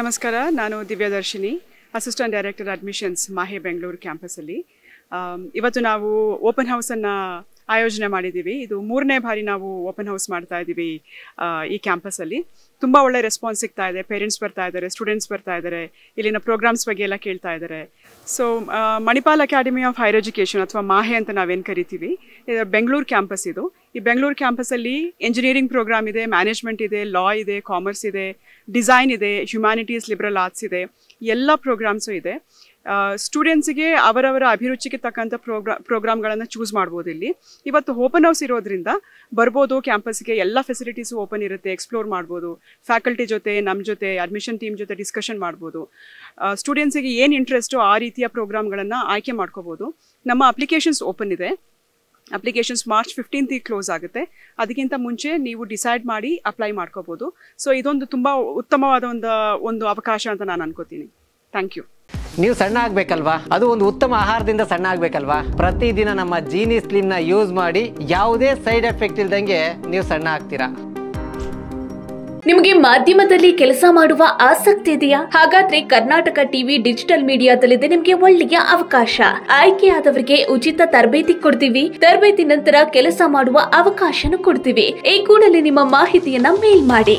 ನಮಸ್ಕಾರ, ನಾನು ದಿವ್ಯದರ್ಶಿನಿ, assistant director admissions ಮಾಹೆ ಬೆಂಗಳೂರು ಕ್ಯಾಂಪಸಲ್ಲಿ. ಇವತ್ತು ನಾವು ಓಪನ್ ಹೌಸನ್ನು ಆಯೋಜನೆ ಮಾಡಿದ್ದೀವಿ. ಇದು 3ನೇ ಬಾರಿ ನಾವು ಓಪನ್ ಹೌಸ್ ಮಾಡ್ತಾ ಇದ್ದೀವಿ ಈ ಕ್ಯಾಂಪಸಲ್ಲಿ. ತುಂಬ ಒಳ್ಳೆ ರೆಸ್ಪಾನ್ಸ್ ಸಿಗ್ತಾ ಇದೆ. ಪೇರೆಂಟ್ಸ್ ಬರ್ತಾ ಇದ್ದಾರೆ, ಸ್ಟೂಡೆಂಟ್ಸ್ ಬರ್ತಾ ಇದ್ದಾರೆ, ಇಲ್ಲಿನ ಪ್ರೋಗ್ರಾಮ್ಸ್ ಬಗ್ಗೆ ಎಲ್ಲ ಕೇಳ್ತಾ ಇದ್ದಾರೆ. So Manipal academy of higher education ಅಥವಾ ಮಾಹೆ ಅಂತ ನಾವೇನು ಕರಿತೀವಿ, ಇದು ಬೆಂಗಳೂರು ಕ್ಯಾಂಪಸ್. ಇದು ಈ ಬೆಂಗಳೂರು ಕ್ಯಾಂಪಸಲ್ಲಿ ಇಂಜಿನಿಯರಿಂಗ್ ಪ್ರೋಗ್ರಾಮ್ ಇದೆ, ಮ್ಯಾನೇಜ್ಮೆಂಟ್ ಇದೆ, ಲಾ ಇದೆ, ಕಾಮರ್ಸ್ ಇದೆ, ಡಿಸೈನ್ ಇದೆ, ಹ್ಯುಮ್ಯಾನಿಟೀಸ್, ಲಿಬರಲ್ ಆರ್ಟ್ಸ್ ಇದೆ, ಎಲ್ಲ ಪ್ರೋಗ್ರಾಮ್ಸು ಇದೆ. ಸ್ಟೂಡೆಂಟ್ಸಿಗೆ ಅವರವರ ಅಭಿರುಚಿಗೆ ತಕ್ಕಂಥ ಪ್ರೋಗ್ರಾಮ್ಗಳನ್ನು ಚೂಸ್ ಮಾಡ್ಬೋದು. ಇಲ್ಲಿ ಇವತ್ತು ಓಪನ್ ಹೌಸ್ ಇರೋದ್ರಿಂದ ಬರ್ಬೋದು ಕ್ಯಾಂಪಸ್ಗೆ, ಎಲ್ಲ ಫೆಸಿಲಿಟೀಸು ಓಪನ್ ಇರುತ್ತೆ, ಎಕ್ಸ್ಪ್ಲೋರ್ ಮಾಡ್ಬೋದು, ಫ್ಯಾಕಲ್ಟಿ ಜೊತೆ, ನಮ್ಮ ಜೊತೆ, ಅಡ್ಮಿಷನ್ ಟೀಮ್ ಜೊತೆ ಡಿಸ್ಕಷನ್ ಮಾಡ್ಬೋದು. ಸ್ಟೂಡೆಂಟ್ಸಿಗೆ ಏನು ಇಂಟ್ರೆಸ್ಟು ಆ ರೀತಿಯ ಪ್ರೋಗ್ರಾಮ್ಗಳನ್ನು ಆಯ್ಕೆ ಮಾಡ್ಕೋಬೋದು. ನಮ್ಮ ಅಪ್ಲಿಕೇಶನ್ಸ್ ಓಪನ್ ಇದೆ. ಅಪ್ಲಿಕೇಶನ್ಸ್ ಮಾರ್ಚ್ 15th ಕ್ಲೋಸ್ ಆಗುತ್ತೆ. ಅದಕ್ಕಿಂತ ಮುಂಚೆ ನೀವು ಡಿಸೈಡ್ ಮಾಡಿ ಅಪ್ಲೈ ಮಾಡ್ಕೋಬೋದು. ಸೊ ಇದೊಂದು ತುಂಬ ಉತ್ತಮವಾದ ಒಂದು ಅವಕಾಶ ಅಂತ ನಾನು ಅನ್ಕೋತೀನಿ. Thank you. ನೀವು ಸಣ್ಣ ಆಗ್ಬೇಕಲ್ವಾ? ಅದು ಒಂದು ಉತ್ತಮ ಆಹಾರದಿಂದ ಸಣ್ಣ ಆಗ್ಬೇಕಲ್ವಾ? ಪ್ರತಿದಿನ ನಮ್ಮ ಜೀನಿ ಸ್ಲಿಮ್ನ ಯೂಸ್ ಮಾಡಿ ಯಾವುದೇ ಸೈಡ್ ಎಫೆಕ್ಟ್ ಇಲ್ದಂಗೆ ನೀವು ಸಣ್ಣ ಆಗ್ತೀರಾ. ನಿಮಗೆ ಮಾಧ್ಯಮದಲ್ಲಿ ಕೆಲಸ ಮಾಡುವ ಆಸಕ್ತಿ ಇದೆಯಾ? ಹಾಗಾದ್ರೆ ಕರ್ನಾಟಕ ಟಿವಿ ಡಿಜಿಟಲ್ ಮೀಡಿಯಾದಲ್ಲಿದೆ ನಿಮಗೆ ಒಳ್ಳೆಯ ಅವಕಾಶ. ಆಯ್ಕೆಯಾದವರಿಗೆ ಉಚಿತ ತರಬೇತಿ ಕೊಡ್ತೀವಿ. ತರಬೇತಿ ನಂತರ ಕೆಲಸ ಮಾಡುವ ಅವಕಾಶನೂ ಕೊಡ್ತೀವಿ. ಈ ಕೂಡಲೇ ನಿಮ್ಮ ಮಾಹಿತಿಯನ್ನ ಮೇಲ್ ಮಾಡಿ.